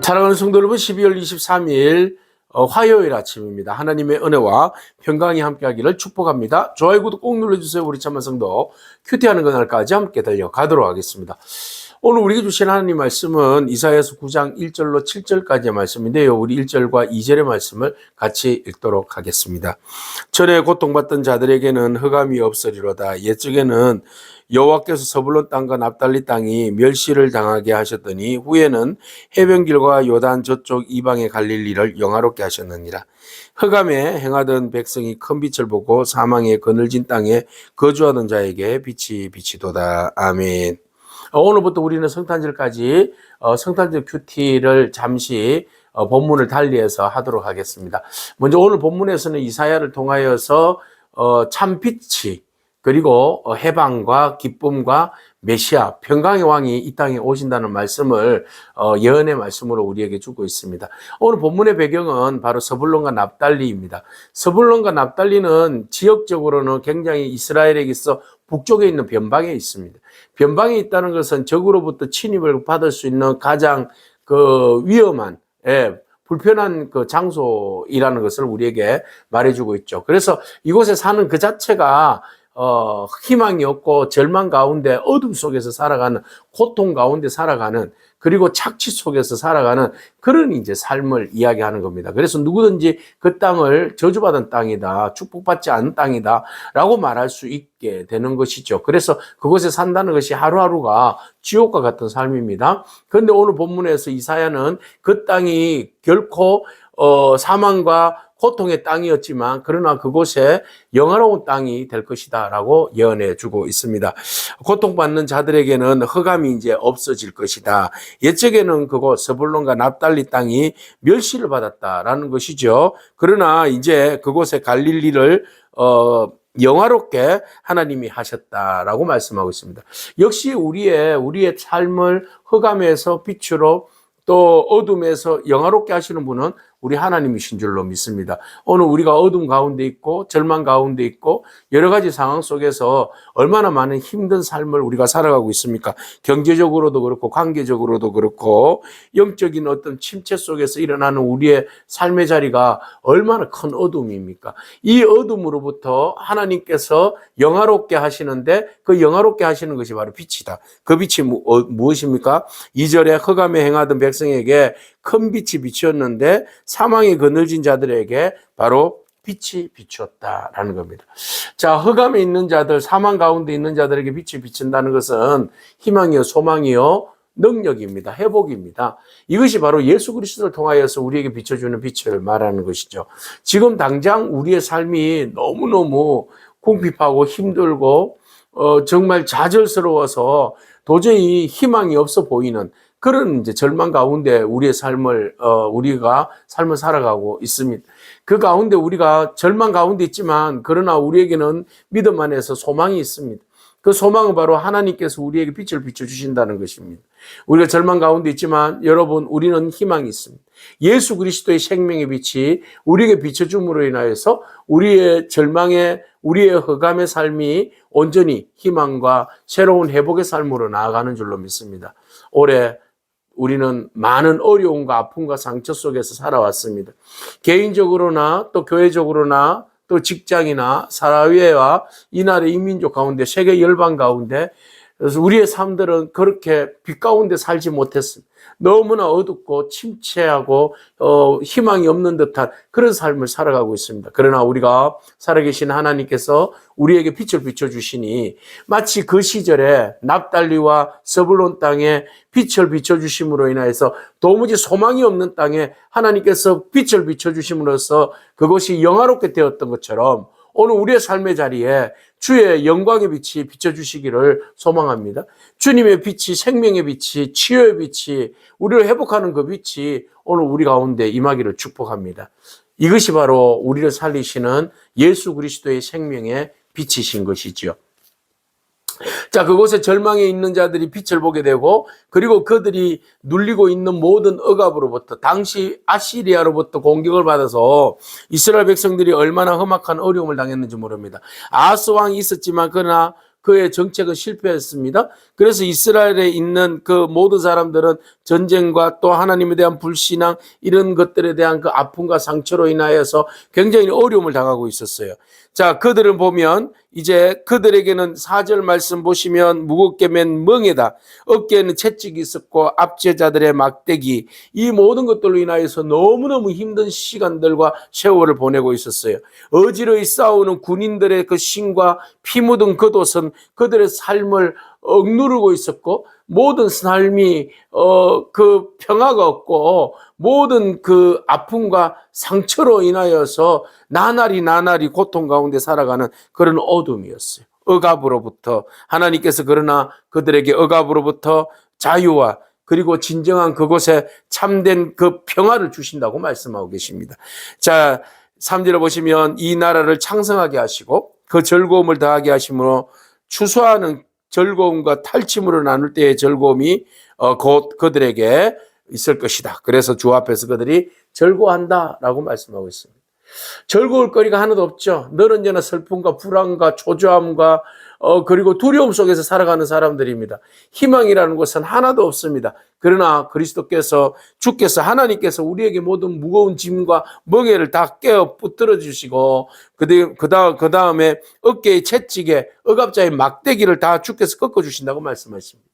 사랑하는 성도 여러분, 12월 23일 화요일 아침입니다. 하나님의 은혜와 평강이 함께하기를 축복합니다. 좋아요, 구독 꼭 눌러주세요. 우리 참만 성도 큐티하는 그날까지 함께 달려가도록 하겠습니다. 오늘 우리에게 주신 하나님 말씀은 이사야서 9장 1절로 7절까지의 말씀인데요. 우리 1절과 2절의 말씀을 같이 읽도록 하겠습니다. 전에 고통받던 자들에게는 흑암이 없으리로다. 옛적에는 여호와께서 서불론 땅과 납달리 땅이 멸시를 당하게 하셨더니 후에는 해변길과 요단 저쪽 이방의 갈릴리를 영화롭게 하셨느니라. 흑암에 행하던 백성이 큰 빛을 보고 사망의 그늘진 땅에 거주하던 자에게 빛이 비치도다. 아멘. 오늘부터 우리는 성탄절까지 성탄절 큐티를 잠시 본문을 달리해서 하도록 하겠습니다. 먼저 오늘 본문에서는 이사야를 통하여서 참 빛이 그리고 해방과 기쁨과 메시아 평강의 왕이 이 땅에 오신다는 말씀을 예언의 말씀으로 우리에게 주고 있습니다. 오늘 본문의 배경은 바로 서불론과 납달리입니다. 서불론과 납달리는 지역적으로는 굉장히 이스라엘에게서 북쪽에 있는 변방에 있습니다. 변방에 있다는 것은 적으로부터 침입을 받을 수 있는 가장 위험한 불편한 장소이라는 것을 우리에게 말해주고 있죠. 그래서 이곳에 사는 그 자체가 희망이 없고 절망 가운데 어둠 속에서 살아가는, 고통 가운데 살아가는, 그리고 착취 속에서 살아가는 그런 이제 삶을 이야기하는 겁니다. 그래서 누구든지 그 땅을 저주받은 땅이다, 축복받지 않은 땅이다 라고 말할 수 있게 되는 것이죠. 그래서 그곳에 산다는 것이 하루하루가 지옥과 같은 삶입니다. 그런데 오늘 본문에서 이사야는 그 땅이 결코 사망과 고통의 땅이었지만 그러나 그곳에 영화로운 땅이 될 것이다 라고 예언해 주고 있습니다. 고통받는 자들에게는 흑암이 이제 없어질 것이다. 옛적에는 그곳 서불론과 납달리 땅이 멸시를 받았다라는 것이죠. 그러나 이제 그곳에 갈릴리를 영화롭게 하나님이 하셨다라고 말씀하고 있습니다. 역시 우리의 삶을 흑암에서 빛으로 또 어둠에서 영화롭게 하시는 분은 우리 하나님이신 줄로 믿습니다. 오늘 우리가 어둠 가운데 있고 절망 가운데 있고 여러 가지 상황 속에서 얼마나 많은 힘든 삶을 우리가 살아가고 있습니까? 경제적으로도 그렇고 관계적으로도 그렇고 영적인 어떤 침체 속에서 일어나는 우리의 삶의 자리가 얼마나 큰 어둠입니까? 이 어둠으로부터 하나님께서 영화롭게 하시는데 그 영화롭게 하시는 것이 바로 빛이다. 그 빛이 무엇입니까? 2절에 흑암에 행하던 백성에게 큰 빛이 비추었는데 사망의 그늘진 자들에게 바로 빛이 비추었다라는 겁니다. 자, 흑암에 있는 자들, 사망 가운데 있는 자들에게 빛이 비춘다는 것은 희망이요, 소망이요, 능력입니다. 회복입니다. 이것이 바로 예수 그리스도를 통하여서 우리에게 비춰주는 빛을 말하는 것이죠. 지금 당장 우리의 삶이 너무너무 궁핍하고 힘들고 정말 좌절스러워서 도저히 희망이 없어 보이는 그런 이제 절망 가운데 우리가 삶을 살아가고 있습니다. 그 가운데 우리가 절망 가운데 있지만 그러나 우리에게는 믿음 안에서 소망이 있습니다. 그 소망은 바로 하나님께서 우리에게 빛을 비춰주신다는 것입니다. 우리가 절망 가운데 있지만 여러분, 우리는 희망이 있습니다. 예수 그리스도의 생명의 빛이 우리에게 비춰줌으로 인하여서 우리의 절망의, 우리의 흑암의 삶이 온전히 희망과 새로운 회복의 삶으로 나아가는 줄로 믿습니다. 올해 우리는 많은 어려움과 아픔과 상처 속에서 살아왔습니다. 개인적으로나 또 교회적으로나 또 직장이나 사회와 이 나라의 이민족 가운데 세계 열방 가운데 그래서 우리의 삶들은 그렇게 빛 가운데 살지 못했습니다. 너무나 어둡고 침체하고 희망이 없는 듯한 그런 삶을 살아가고 있습니다. 그러나 우리가 살아계신 하나님께서 우리에게 빛을 비춰주시니 마치 그 시절에 납달리와 서불론 땅에 빛을 비춰주심으로 인하여서 도무지 소망이 없는 땅에 하나님께서 빛을 비춰주심으로써 그것이 영화롭게 되었던 것처럼 오늘 우리의 삶의 자리에 주의 영광의 빛이 비춰주시기를 소망합니다. 주님의 빛이, 생명의 빛이, 치유의 빛이, 우리를 회복하는 그 빛이 오늘 우리 가운데 임하기를 축복합니다. 이것이 바로 우리를 살리시는 예수 그리스도의 생명의 빛이신 것이죠. 자, 그곳에 절망에 있는 자들이 빛을 보게 되고 그리고 그들이 눌리고 있는 모든 억압으로부터 당시 아시리아로부터 공격을 받아서 이스라엘 백성들이 얼마나 험악한 어려움을 당했는지 모릅니다. 아하스 왕이 있었지만 그러나 그의 정책은 실패했습니다. 그래서 이스라엘에 있는 그 모든 사람들은 전쟁과 또 하나님에 대한 불신앙 이런 것들에 대한 그 아픔과 상처로 인하여서 굉장히 어려움을 당하고 있었어요. 자, 그들을 보면 이제 그들에게는 4절 말씀 보시면 무겁게 맨 멍에다 어깨에는 채찍이 있었고 압제자들의 막대기, 이 모든 것들로 인하여서 너무너무 힘든 시간들과 세월을 보내고 있었어요. 어지러이 싸우는 군인들의 그 신과 피 묻은 겉옷은 그들의 삶을 억누르고 있었고, 모든 삶이 그 평화가 없고 모든 그 아픔과 상처로 인하여서 나날이 고통 가운데 살아가는 그런 어둠이었어요. 억압으로부터 하나님께서 그러나 그들에게 억압으로부터 자유와 그리고 진정한 그곳에 참된 그 평화를 주신다고 말씀하고 계십니다. 자, 3절에 보시면 이 나라를 창성하게 하시고 그 즐거움을 더하게 하심으로 추수하는 즐거움과 탈취물을 나눌 때의 즐거움이 곧 그들에게 있을 것이다. 그래서 주 앞에서 그들이 즐거워한다라고 말씀하고 있습니다. 즐거울 거리가 하나도 없죠. 늘은 언제나 슬픔과 불안과 초조함과 그리고 두려움 속에서 살아가는 사람들입니다. 희망이라는 것은 하나도 없습니다. 그러나 주께서 하나님께서 우리에게 모든 무거운 짐과 멍에를 다 깨어 붙들어 주시고 그 다음에 어깨의 채찍에 억압자의 막대기를 다 주께서 꺾어 주신다고 말씀하십니다.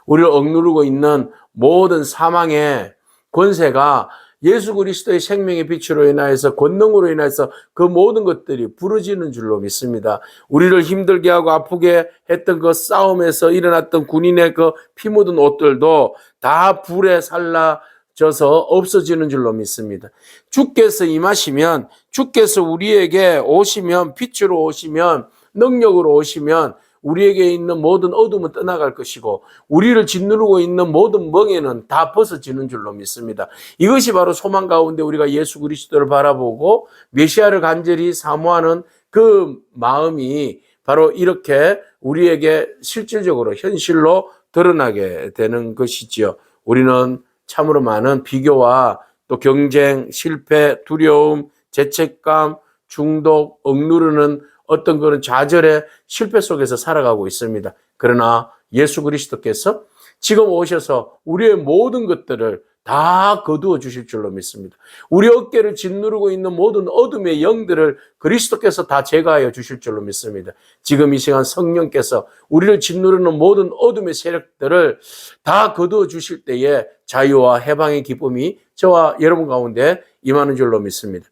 우리를 억누르고 있는 모든 사망의 권세가 예수 그리스도의 생명의 빛으로 인하여서 권능으로 인해서 그 모든 것들이 부러지는 줄로 믿습니다. 우리를 힘들게 하고 아프게 했던 그 싸움에서 일어났던 군인의 그 피 묻은 옷들도 다 불에 살라져서 없어지는 줄로 믿습니다. 주께서 임하시면, 주께서 우리에게 오시면, 빛으로 오시면, 능력으로 오시면 우리에게 있는 모든 어둠은 떠나갈 것이고 우리를 짓누르고 있는 모든 멍에는 다 벗어지는 줄로 믿습니다. 이것이 바로 소망 가운데 우리가 예수 그리스도를 바라보고 메시아를 간절히 사모하는 그 마음이 바로 이렇게 우리에게 실질적으로 현실로 드러나게 되는 것이지요. 우리는 참으로 많은 비교와 또 경쟁, 실패, 두려움, 죄책감, 중독, 억누르는 어떤 그런 좌절의 실패 속에서 살아가고 있습니다. 그러나 예수 그리스도께서 지금 오셔서 우리의 모든 것들을 다 거두어 주실 줄로 믿습니다. 우리 어깨를 짓누르고 있는 모든 어둠의 영들을 그리스도께서 다 제거하여 주실 줄로 믿습니다. 지금 이 시간 성령께서 우리를 짓누르는 모든 어둠의 세력들을 다 거두어 주실 때에 자유와 해방의 기쁨이 저와 여러분 가운데 임하는 줄로 믿습니다.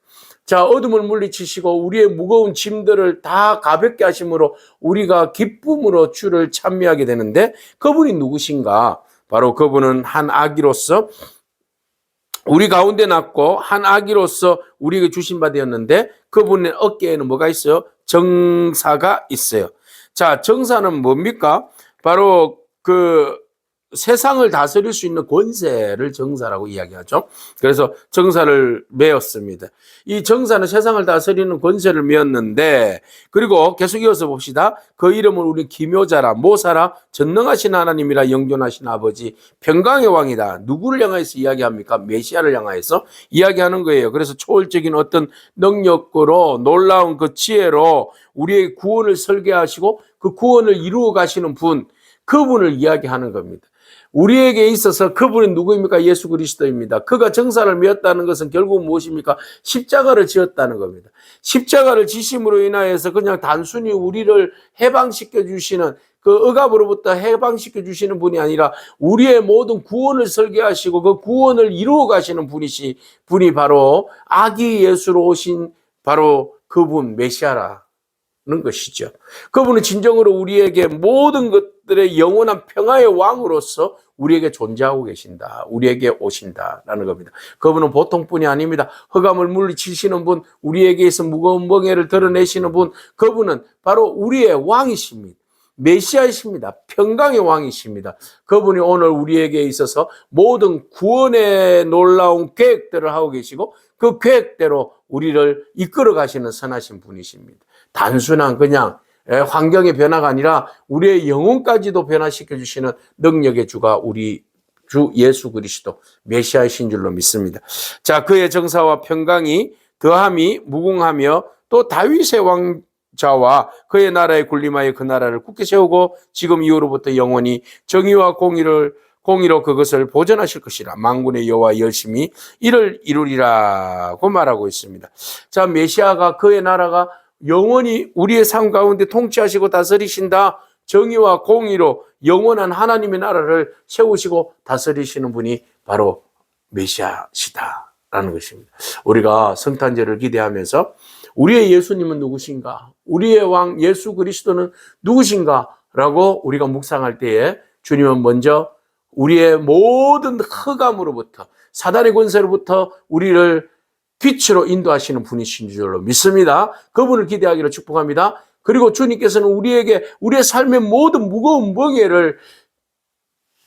자, 어둠을 물리치시고 우리의 무거운 짐들을 다 가볍게 하심으로 우리가 기쁨으로 주를 찬미하게 되는데, 그분이 누구신가? 바로 그분은 한 아기로서 우리 가운데 났고 한 아기로서 우리에게 주신 바 되었는데, 그분의 어깨에는 뭐가 있어요? 정사가 있어요. 자, 정사는 뭡니까? 바로 그 세상을 다스릴 수 있는 권세를 정사라고 이야기하죠. 그래서 정사를 메었습니다. 이 정사는 세상을 다스리는 권세를 메었는데, 그리고 계속 이어서 봅시다. 그 이름을 우리 기묘자라, 모사라, 전능하신 하나님이라, 영존하신 아버지, 평강의 왕이다. 누구를 향해서 이야기합니까? 메시아를 향해서 이야기하는 거예요. 그래서 초월적인 어떤 능력으로, 놀라운 그 지혜로 우리의 구원을 설계하시고 그 구원을 이루어 가시는 분, 그분을 이야기하는 겁니다. 우리에게 있어서 그분이 누구입니까? 예수 그리스도입니다. 그가 정사를 메었다는 것은 결국 무엇입니까? 십자가를 지었다는 겁니다. 십자가를 지심으로 인하여서 그냥 단순히 우리를 해방시켜 주시는, 그 억압으로부터 해방시켜 주시는 분이 아니라 우리의 모든 구원을 설계하시고 그 구원을 이루어 가시는 분이 바로 아기 예수로 오신 바로 그분 메시아라 는 것이죠. 그분은 진정으로 우리에게 모든 것들의 영원한 평화의 왕으로서 우리에게 존재하고 계신다. 우리에게 오신다라는 겁니다. 그분은 보통 분이 아닙니다. 흑암을 물리치시는 분, 우리에게 있어 무거운 멍에를 드러내시는 분, 그분은 바로 우리의 왕이십니다. 메시아이십니다. 평강의 왕이십니다. 그분이 오늘 우리에게 있어서 모든 구원의 놀라운 계획들을 하고 계시고 그 계획대로 우리를 이끌어 가시는 선하신 분이십니다. 단순한 그냥 환경의 변화가 아니라 우리의 영혼까지도 변화시켜 주시는 능력의 주가 우리 주 예수 그리스도 메시아이신 줄로 믿습니다. 자, 그의 정사와 평강이 더함이 무궁하며 또 다윗의 자와 그의 나라에 군림하여 그 나라를 굳게 세우고 지금 이후로부터 영원히 정의와 공의로 그것을 보존하실 것이라. 만군의 여호와 열심히 이를 이루리라고 말하고 있습니다. 자, 메시아가 그의 나라가 영원히 우리의 삶 가운데 통치하시고 다스리신다. 정의와 공의로 영원한 하나님의 나라를 세우시고 다스리시는 분이 바로 메시아시다라는 것입니다. 우리가 성탄절을 기대하면서 우리의 예수님은 누구신가? 우리의 왕 예수 그리스도는 누구신가? 라고 우리가 묵상할 때에 주님은 먼저 우리의 모든 흑암으로부터 사단의 권세로부터 우리를 빛으로 인도하시는 분이신 줄로 믿습니다. 그분을 기대하기를 축복합니다. 그리고 주님께서는 우리에게 우리의 삶의 모든 무거운 멍에를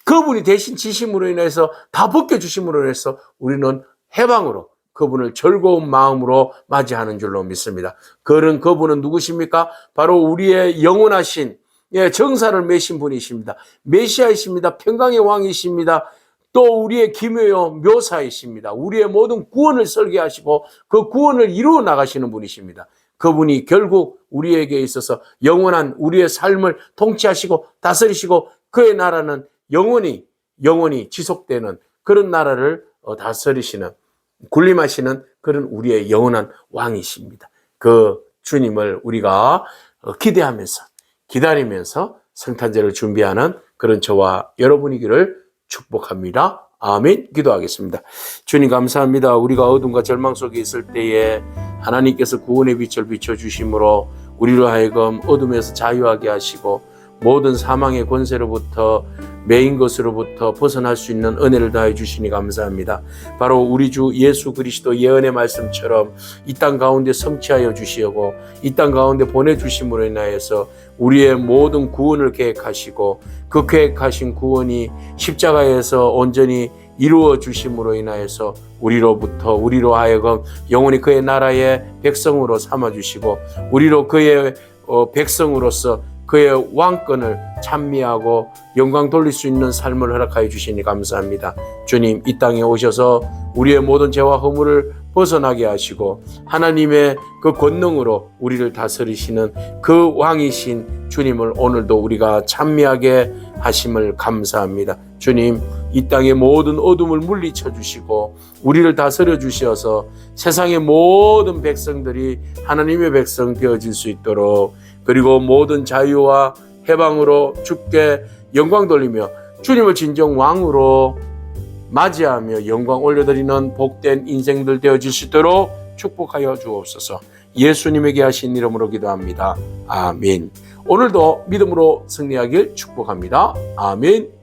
그분이 대신 지심으로 인해서 다 벗겨주심으로 인해서 우리는 해방으로 그분을 즐거운 마음으로 맞이하는 줄로 믿습니다. 그분은 누구십니까? 바로 우리의 영원하신 정사를 메신 분이십니다. 메시아이십니다. 평강의 왕이십니다. 또 우리의 기묘요 묘사이십니다. 우리의 모든 구원을 설계하시고 그 구원을 이루어 나가시는 분이십니다. 그분이 결국 우리에게 있어서 영원한 우리의 삶을 통치하시고 다스리시고 그의 나라는 영원히 지속되는 그런 나라를 다스리시는 군림하시는 그런 우리의 영원한 왕이십니다. 그 주님을 우리가 기대하면서 기다리면서 성탄절을 준비하는 그런 저와 여러분이기를 축복합니다. 아멘. 기도하겠습니다. 주님 감사합니다. 우리가 어둠과 절망 속에 있을 때에 하나님께서 구원의 빛을 비춰주심으로 우리로 하여금 어둠에서 자유하게 하시고 모든 사망의 권세로부터 매인 것으로부터 벗어날 수 있는 은혜를 다해 주시니 감사합니다. 바로 우리 주 예수 그리스도 예언의 말씀처럼 이 땅 가운데 성취하여 주시고 이 땅 가운데 보내주심으로 인하여서 우리의 모든 구원을 계획하시고 그 계획하신 구원이 십자가에서 온전히 이루어 주심으로 인하여서 우리로 하여금 영원히 그의 나라의 백성으로 삼아 주시고 우리로 그의 백성으로서 그의 왕권을 찬미하고 영광 돌릴 수 있는 삶을 허락하여 주시니 감사합니다. 주님, 이 땅에 오셔서 우리의 모든 죄와 허물을 벗어나게 하시고 하나님의 그 권능으로 우리를 다스리시는 그 왕이신 주님을 오늘도 우리가 찬미하게 하심을 감사합니다. 주님, 이 땅의 모든 어둠을 물리쳐 주시고 우리를 다스려 주셔서 세상의 모든 백성들이 하나님의 백성 되어질 수 있도록 그리고 모든 자유와 해방으로 주께 영광 돌리며 주님을 진정 왕으로 맞이하며 영광 올려드리는 복된 인생들 되어질 수 있도록 축복하여 주옵소서. 예수님에게 하신 이름으로 기도합니다. 아멘. 오늘도 믿음으로 승리하길 축복합니다. 아멘.